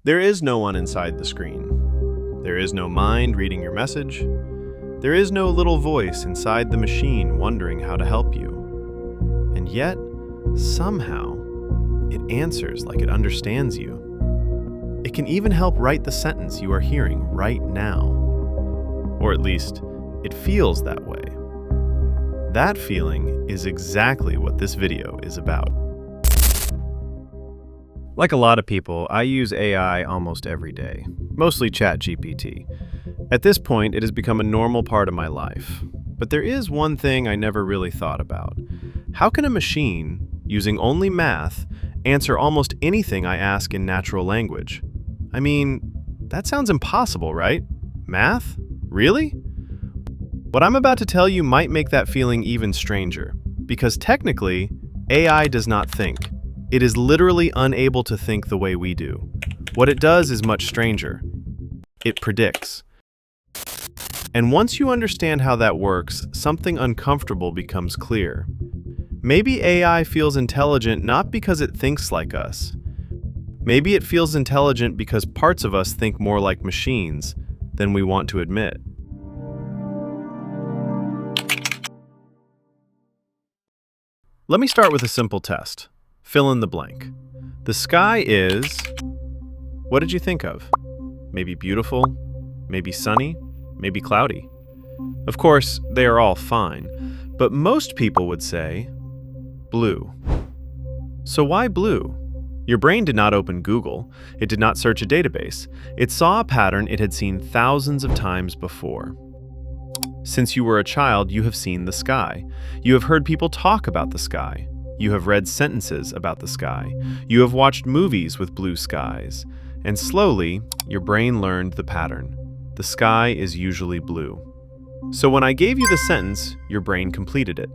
There is no one inside the screen. There is no mind reading your message. There is no little voice inside the machine wondering how to help you. And yet, somehow, it answers like it understands you. It can even help write the sentence you are hearing right now. Or at least, it feels that way. That feeling is exactly what this video is about. Like a lot of people, I use AI almost every day, mostly ChatGPT. At this point, it has become a normal part of my life. But there is one thing I never really thought about. How can a machine, using only math, answer almost anything I ask in natural language? I mean, that sounds impossible, right? Math? Really? What I'm about to tell you might make that feeling even stranger, because technically, AI does not think. It is literally unable to think the way we do. What it does is much stranger. It predicts. And once you understand how that works, something uncomfortable becomes clear. Maybe AI feels intelligent not because it thinks like us. Maybe it feels intelligent because parts of us think more like machines than we want to admit. Let me start with a simple test. Fill in the blank. The sky is... What did you think of? Maybe beautiful, maybe sunny, maybe cloudy. Of course, they are all fine, but most people would say blue. So why blue? Your brain did not open Google. It did not search a database. It saw a pattern it had seen thousands of times before. Since you were a child, you have seen the sky. You have heard people talk about the sky. You have read sentences about the sky. You have watched movies with blue skies. And slowly, your brain learned the pattern. The sky is usually blue. So when I gave you the sentence, your brain completed it.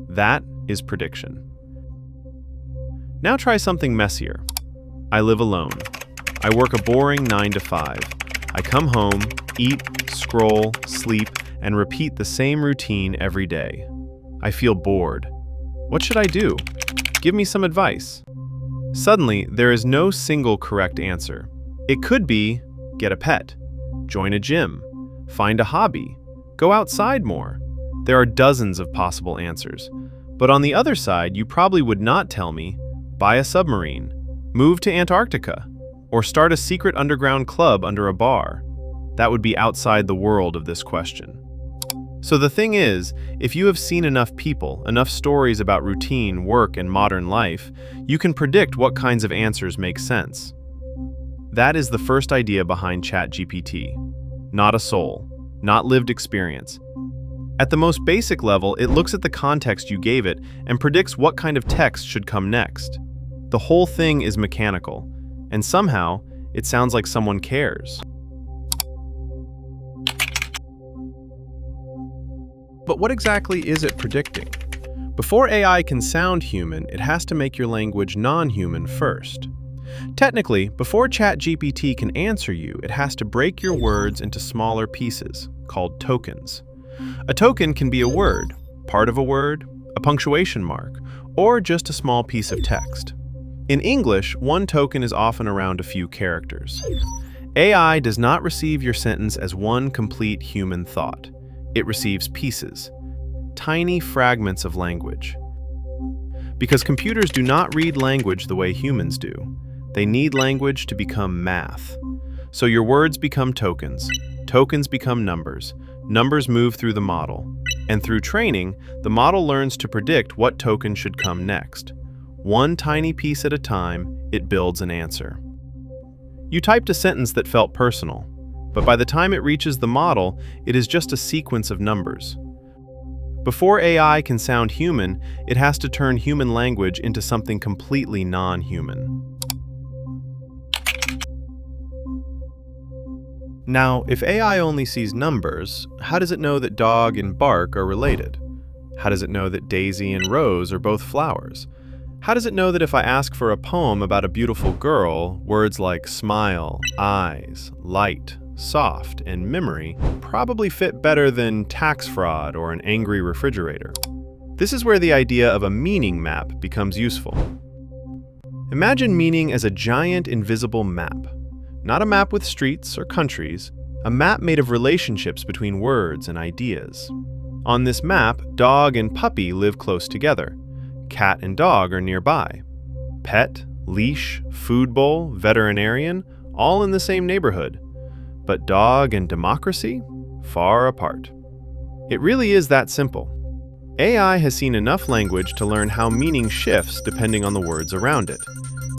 That is prediction. Now try something messier. I live alone. I work a boring 9 to 5. I come home, eat, scroll, sleep, and repeat the same routine every day. I feel bored. What should I do? Give me some advice. Suddenly, there is no single correct answer. It could be, get a pet, join a gym, find a hobby, go outside more. There are dozens of possible answers. But on the other side, you probably would not tell me, buy a submarine, move to Antarctica, or start a secret underground club under a bar. That would be outside the world of this question. So the thing is, if you have seen enough people, enough stories about routine, work, and modern life, you can predict what kinds of answers make sense. That is the first idea behind ChatGPT. Not a soul, not lived experience. At the most basic level, it looks at the context you gave it and predicts what kind of text should come next. The whole thing is mechanical, and somehow, it sounds like someone cares. But what exactly is it predicting? Before AI can sound human, it has to make your language non-human first. Technically, before ChatGPT can answer you, it has to break your words into smaller pieces, called tokens. A token can be a word, part of a word, a punctuation mark, or just a small piece of text. In English, one token is often around a few characters. AI does not receive your sentence as one complete human thought. It receives pieces, tiny fragments of language. Because computers do not read language the way humans do. They need language to become math. So your words become tokens, tokens become numbers, numbers move through the model, and through training, the model learns to predict what token should come next. One tiny piece at a time, it builds an answer. You typed a sentence that felt personal, but by the time it reaches the model, it is just a sequence of numbers. Before AI can sound human, it has to turn human language into something completely non-human. Now, if AI only sees numbers, how does it know that dog and bark are related? How does it know that daisy and rose are both flowers? How does it know that if I ask for a poem about a beautiful girl, words like smile, eyes, light, soft, and memory probably fit better than tax fraud or an angry refrigerator? This is where the idea of a meaning map becomes useful. Imagine meaning as a giant invisible map. Not a map with streets or countries, a map made of relationships between words and ideas. On this map, dog and puppy live close together. Cat and dog are nearby. Pet, leash, food bowl, veterinarian, all in the same neighborhood. But dog and democracy? Far apart. It really is that simple. AI has seen enough language to learn how meaning shifts depending on the words around it.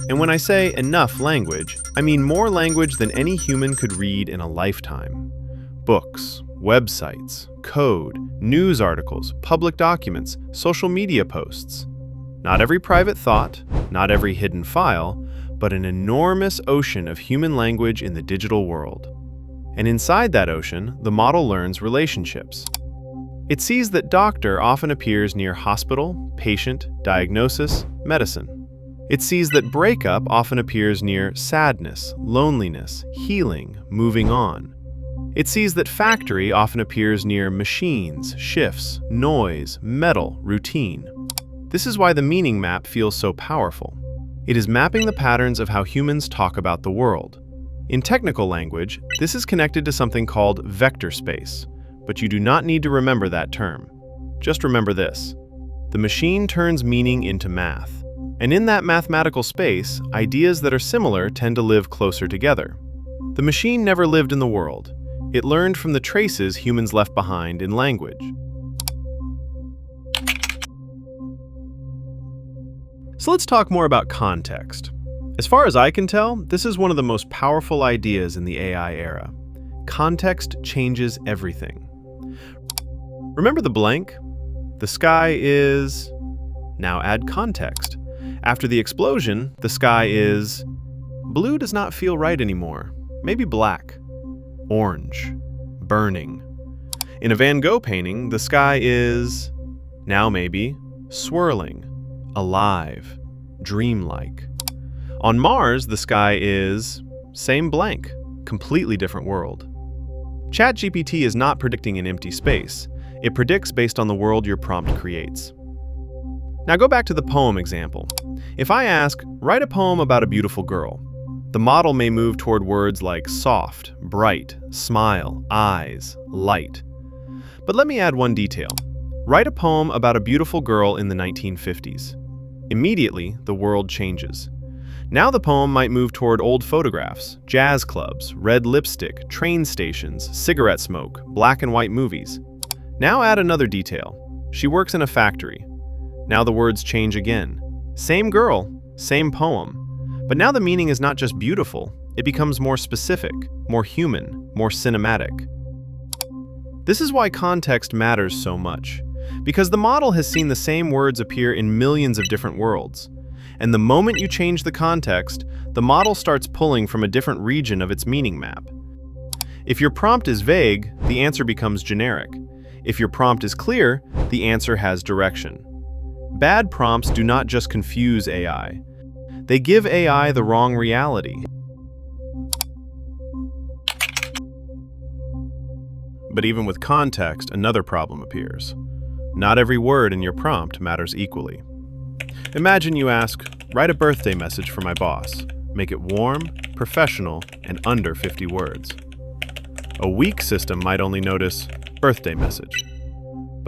And when I say enough language, I mean more language than any human could read in a lifetime. Books, websites, code, news articles, public documents, social media posts. Not every private thought, not every hidden file, but an enormous ocean of human language in the digital world. And inside that ocean, the model learns relationships. It sees that doctor often appears near hospital, patient, diagnosis, medicine. It sees that breakup often appears near sadness, loneliness, healing, moving on. It sees that factory often appears near machines, shifts, noise, metal, routine. This is why the meaning map feels so powerful. It is mapping the patterns of how humans talk about the world. In technical language, this is connected to something called vector space, but you do not need to remember that term. Just remember this. The machine turns meaning into math. And in that mathematical space, ideas that are similar tend to live closer together. The machine never lived in the world. It learned from the traces humans left behind in language. So let's talk more about context. As far as I can tell, this is one of the most powerful ideas in the AI era. Context changes everything. Remember the blank? The sky is... Now add context. After the explosion, the sky is... Blue does not feel right anymore. Maybe black. Orange. Burning. In a Van Gogh painting, the sky is... Now maybe... Swirling. Alive. Dreamlike. On Mars, the sky is... Same blank. Completely different world. ChatGPT is not predicting an empty space. It predicts based on the world your prompt creates. Now go back to the poem example. If I ask, write a poem about a beautiful girl, the model may move toward words like soft, bright, smile, eyes, light. But let me add one detail. Write a poem about a beautiful girl in the 1950s. Immediately, the world changes. Now the poem might move toward old photographs, jazz clubs, red lipstick, train stations, cigarette smoke, black and white movies. Now add another detail. She works in a factory. Now the words change again. Same girl, same poem. But now the meaning is not just beautiful, it becomes more specific, more human, more cinematic. This is why context matters so much, because the model has seen the same words appear in millions of different worlds. And the moment you change the context, the model starts pulling from a different region of its meaning map. If your prompt is vague, the answer becomes generic. If your prompt is clear, the answer has direction. Bad prompts do not just confuse AI. They give AI the wrong reality. But even with context, another problem appears. Not every word in your prompt matters equally. Imagine you ask, write a birthday message for my boss. Make it warm, professional, and under 50 words. A weak system might only notice birthday message.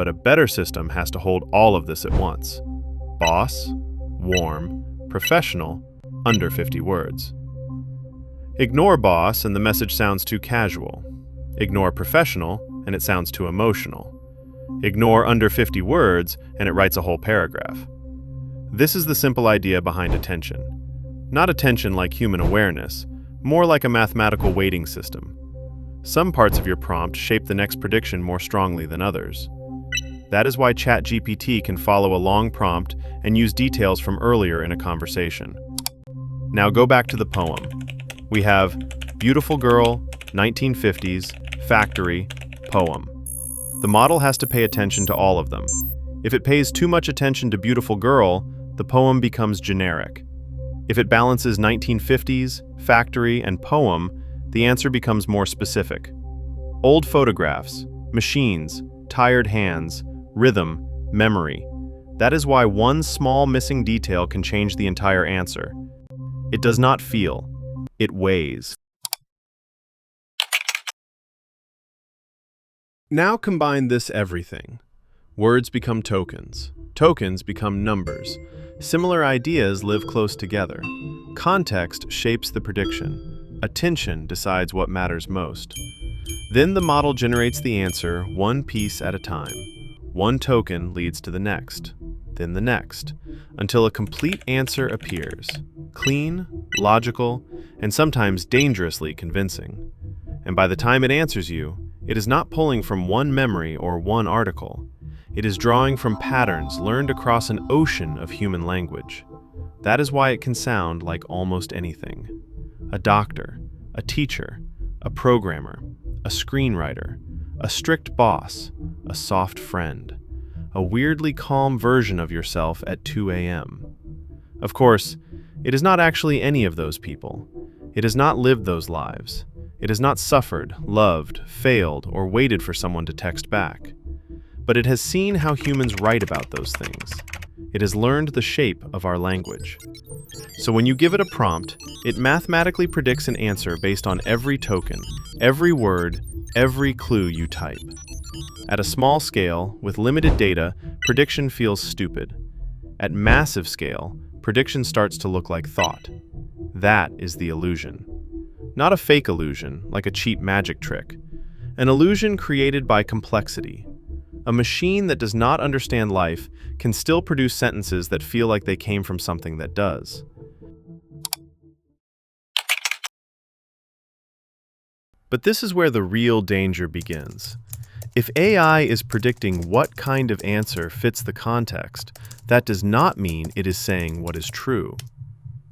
But a better system has to hold all of this at once. Boss, warm, professional, under 50 words. Ignore boss and the message sounds too casual. Ignore professional and it sounds too emotional. Ignore under 50 words and it writes a whole paragraph. This is the simple idea behind attention. Not attention like human awareness, more like a mathematical weighting system. Some parts of your prompt shape the next prediction more strongly than others. That is why ChatGPT can follow a long prompt and use details from earlier in a conversation. Now go back to the poem. We have beautiful girl, 1950s, factory, poem. The model has to pay attention to all of them. If it pays too much attention to beautiful girl, the poem becomes generic. If it balances 1950s, factory, and poem, the answer becomes more specific. Old photographs, machines, tired hands, rhythm, memory. That is why one small missing detail can change the entire answer. It does not feel, it weighs. Now combine this everything. Words become tokens. Tokens become numbers. Similar ideas live close together. Context shapes the prediction. Attention decides what matters most. Then the model generates the answer one piece at a time. One token leads to the next, then the next, until a complete answer appears. Clean, logical, and sometimes dangerously convincing. And by the time it answers you, it is not pulling from one memory or one article. It is drawing from patterns learned across an ocean of human language. That is why it can sound like almost anything. A doctor, a teacher, a programmer, a screenwriter, a strict boss, a soft friend, a weirdly calm version of yourself at 2 a.m. Of course, it is not actually any of those people. It has not lived those lives. It has not suffered, loved, failed, or waited for someone to text back. But it has seen how humans write about those things. It has learned the shape of our language. So when you give it a prompt, it mathematically predicts an answer based on every token, every word, every clue you type. At a small scale, with limited data, prediction feels stupid. At massive scale, prediction starts to look like thought. That is the illusion. Not a fake illusion, like a cheap magic trick. An illusion created by complexity. A machine that does not understand life can still produce sentences that feel like they came from something that does. But this is where the real danger begins. If AI is predicting what kind of answer fits the context, that does not mean it is saying what is true.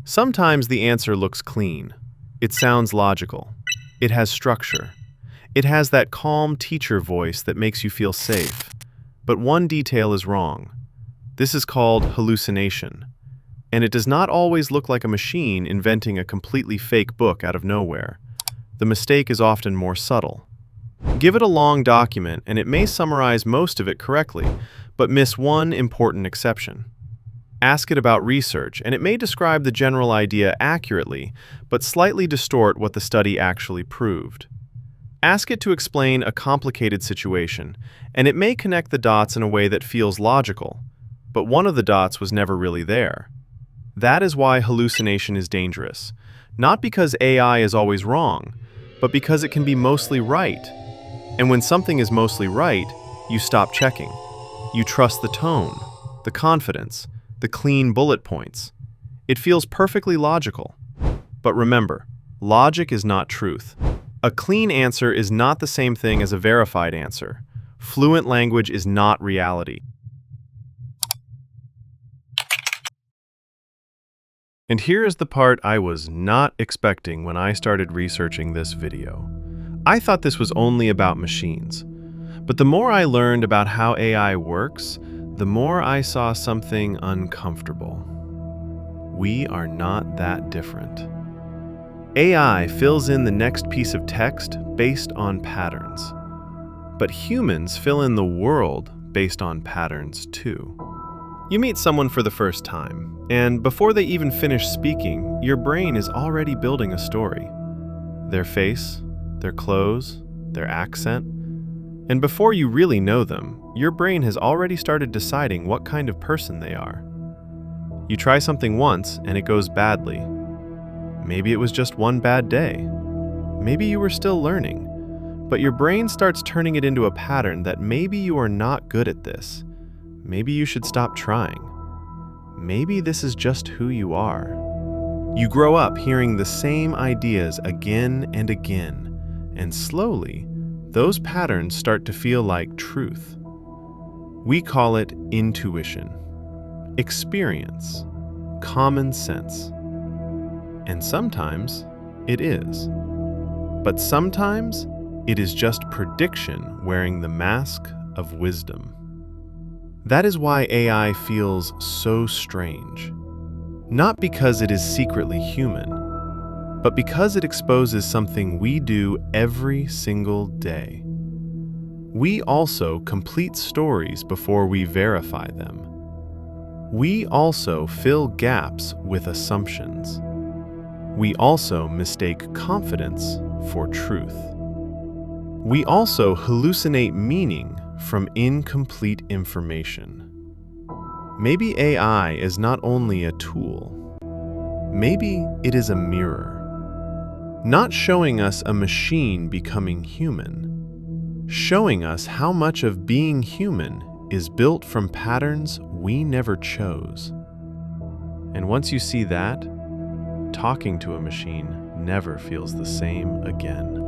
Sometimes the answer looks clean. It sounds logical. It has structure. It has that calm teacher voice that makes you feel safe. But one detail is wrong. This is called hallucination. And it does not always look like a machine inventing a completely fake book out of nowhere. The mistake is often more subtle. Give it a long document and it may summarize most of it correctly, but miss one important exception. Ask it about research, and it may describe the general idea accurately, but slightly distort what the study actually proved. Ask it to explain a complicated situation, and it may connect the dots in a way that feels logical, but one of the dots was never really there. That is why hallucination is dangerous, not because AI is always wrong, but because it can be mostly right. And when something is mostly right, you stop checking. You trust the tone, the confidence, the clean bullet points. It feels perfectly logical. But remember, logic is not truth. A clean answer is not the same thing as a verified answer. Fluent language is not reality. And here is the part I was not expecting when I started researching this video. I thought this was only about machines. But the more I learned about how AI works, the more I saw something uncomfortable. We are not that different. AI fills in the next piece of text based on patterns. But humans fill in the world based on patterns too. You meet someone for the first time, and before they even finish speaking, your brain is already building a story. Their face, their clothes, their accent. And before you really know them, your brain has already started deciding what kind of person they are. You try something once and it goes badly. Maybe it was just one bad day. Maybe you were still learning. But your brain starts turning it into a pattern that maybe you are not good at this. Maybe you should stop trying. Maybe this is just who you are. You grow up hearing the same ideas again and again, and slowly, those patterns start to feel like truth. We call it intuition, experience, common sense. And sometimes it is. But sometimes it is just prediction wearing the mask of wisdom. That is why AI feels so strange. Not because it is secretly human, but because it exposes something we do every single day. We also complete stories before we verify them. We also fill gaps with assumptions. We also mistake confidence for truth. We also hallucinate meaning from incomplete information. Maybe AI is not only a tool, maybe it is a mirror, not showing us a machine becoming human, showing us how much of being human is built from patterns we never chose. And once you see that, talking to a machine never feels the same again.